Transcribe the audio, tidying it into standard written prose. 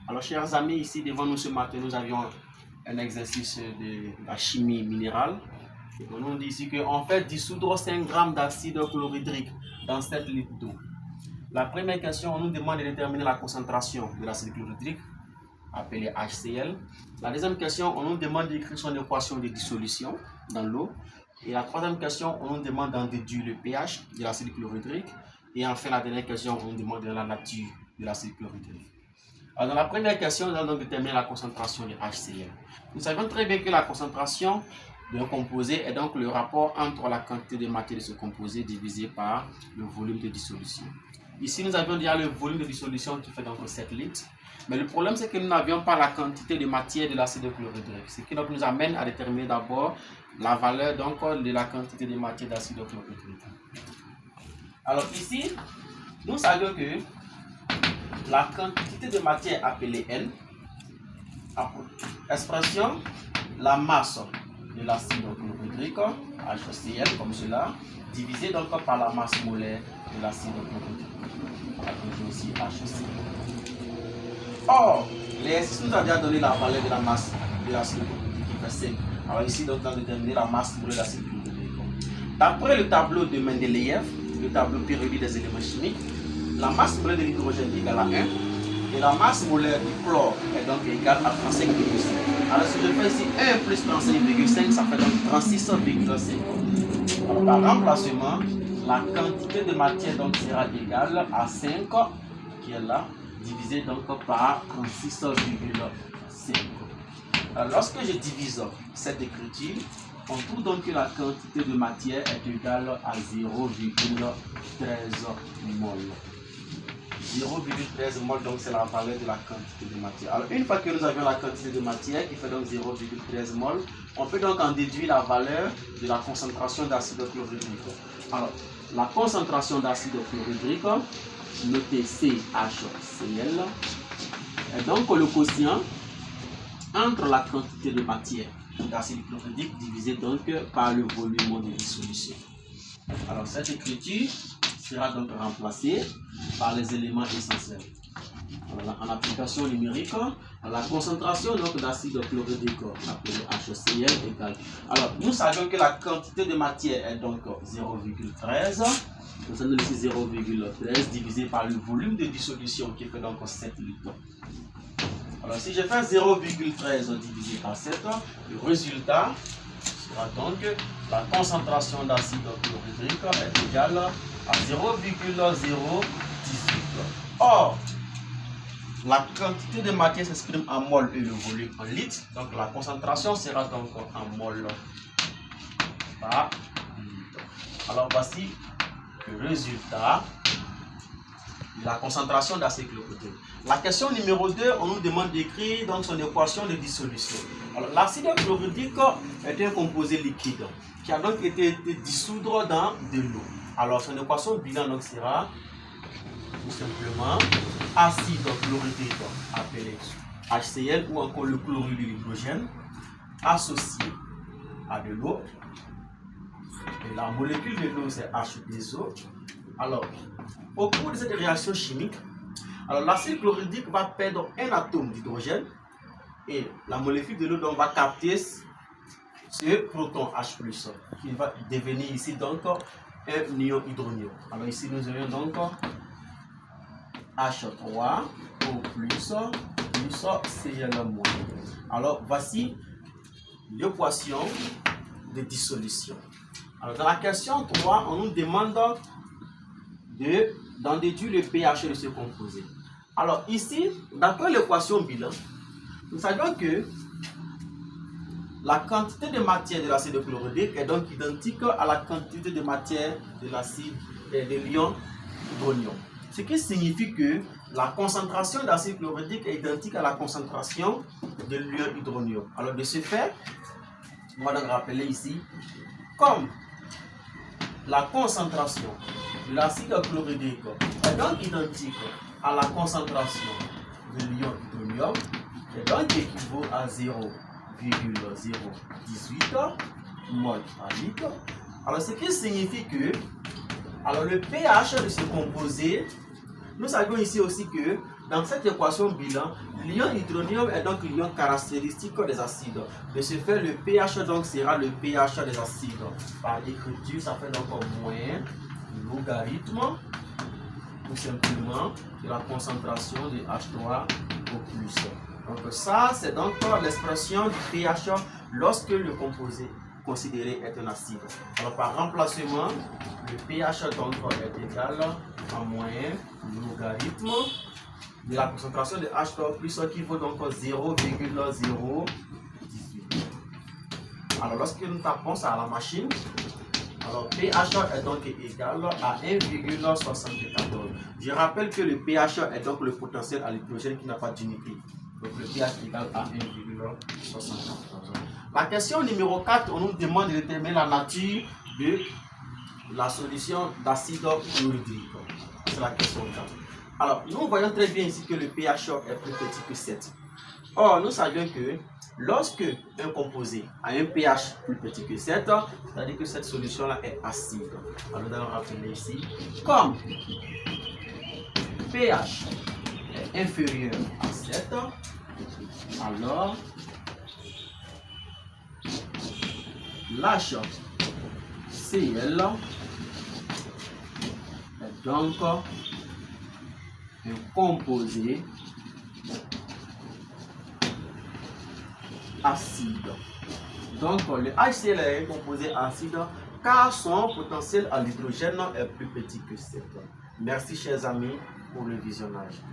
Alors, chers amis, ici devant nous ce matin, nous avions un exercice de la chimie minérale. Et on nous dit ici qu'on fait dissoudre 5 grammes d'acide chlorhydrique dans 7 litres d'eau. La première question, on nous demande de déterminer la concentration de l'acide chlorhydrique, appelé HCl. La deuxième question, on nous demande d'écrire son équation de dissolution dans l'eau. Et la troisième question, on nous demande d'en déduire le pH de l'acide chlorhydrique. Et enfin, la dernière question, on nous demande de la nature de l'acide chlorhydrique. Alors, dans la première question, nous allons déterminer la concentration de HCl. Nous savons très bien que la concentration d'un composé est donc le rapport entre la quantité de matière de ce composé divisé par le volume de dissolution. Ici, nous avions déjà le volume de dissolution qui fait donc 7 litres. Mais le problème, c'est que nous n'avions pas la quantité de matière de l'acide chlorhydrique. Ce qui donc nous amène à déterminer d'abord la valeur donc, de la quantité de matière d'acide chlorhydrique. Alors ici, nous savons que la quantité de matière appelée N, expression, la masse de l'acide chlorhydrique, HCl comme cela, divisé donc par la masse molaire de l'acide chlorhydrique, appelé aussi HCl. Or, l'exercice nous a déjà donné la valeur de la masse de l'acide chlorhydrique qui fait 5. Alors ici, donc, on va déterminer la masse molaire de l'acide chlorhydrique. D'après le tableau de Mendeleïev, le tableau périodique des éléments chimiques, la masse molaire de l'hydrogène est égale à 1 et la masse molaire du chlore est donc égale à 35,5. Alors si je fais ici 1 plus 35,5, ça fait donc 36,5. Alors par remplacement, la quantité de matière donc sera égale à 5, qui est là, divisé donc par 36,5. Alors lorsque je divise cette écriture, on trouve donc que la quantité de matière est égale à 0,13 mol. 0,13 mol, donc c'est la valeur de la quantité de matière. Alors une fois que nous avions la quantité de matière qui fait donc 0,13 mol, on peut donc en déduire la valeur de la concentration d'acide chlorhydrique. Alors la concentration d'acide chlorhydrique, notée CHCl, est donc le quotient entre la quantité de matière d'acide chlorhydrique divisé donc par le volume de dissolution. Alors cette écriture sera donc remplacée par les éléments essentiels. Alors, en application numérique, la concentration d'acide chlorhydrique appelée HCl égale. Alors nous savons que la quantité de matière est donc 0,13. Nous allons laisser 0,13 divisé par le volume de dissolution qui fait donc 7 litres. Alors si je fais 0,13 divisé par 7, le résultat sera donc la concentration d'acide chlorhydrique est égale à 0,018. Or, la quantité de matière s'exprime en mol et le volume en litres. Donc la concentration sera donc en mol par litre. Alors voici le résultat de la concentration d'acide chlorhydrique. La question numéro 2, on nous demande d'écrire donc son équation de dissolution. Alors l'acide chlorhydrique est un composé liquide qui a donc été dissoudre dans de l'eau. Alors son équation bilan donc sera tout simplement acide chlorhydrique appelé HCl ou encore le chlorure de l'hydrogène associé à de l'eau. Et la molécule de l'eau c'est H2O. Alors au cours de cette réaction chimique, l'acide chlorhydrique va perdre un atome d'hydrogène et la molécule de l'eau va capter ce proton H+, qui va devenir ici donc un ion hydronium. Alors ici nous aurons donc H3O plus Cl-. Alors voici l'équation de dissolution. Alors dans la question 3, on nous demande d'en déduire le pH de ce composé. Alors ici, d'après l'équation bilan, nous savons que la quantité de matière de l'acide chlorhydrique est donc identique à la quantité de matière de l'acide de l'ion hydronium. Ce qui signifie que la concentration d'acide chlorhydrique est identique à la concentration de l'ion hydronium. Alors de ce fait, on va donc rappeler ici, comme la concentration de l'acide chlorhydrique est donc identique à la concentration de l'ion hydronium, qui est donc équivaut à 0,018 mol par litre. Alors ce qui signifie que le pH de ce composé, nous savons ici aussi que dans cette équation bilan, l'ion hydronium est donc l'ion caractéristique des acides. De ce fait, le pH donc sera le pH des acides. Par écriture, ça fait donc moins logarithme, tout simplement, de la concentration de H3 au plus. Donc ça, c'est donc l'expression du pH lorsque le composé considéré est un acide. Alors par remplacement, le pH donc est égal à moins logarithme de la concentration de H3 plus qui vaut donc 0,018. Alors lorsque nous tapons ça à la machine, alors pH est donc égal à 1,74. Je rappelle que le pH est donc le potentiel à l'hydrogène qui n'a pas d'unité. Donc le pH est égal à 1,74. La question numéro 4, on nous demande de déterminer la nature de la solution d'acide chlorhydrique. C'est la question 4. Alors, nous voyons très bien ici que le pH est plus petit que 7. Or, nous savions que lorsque un composé a un pH plus petit que 7, c'est-à-dire que cette solution-là est acide. Alors, nous allons rappeler ici, comme pH est inférieur à 7, alors HCl est donc un composé acide. Donc le HCl est un composé acide car son potentiel à l'hydrogène est plus petit que 7. Merci chers amis pour le visionnage.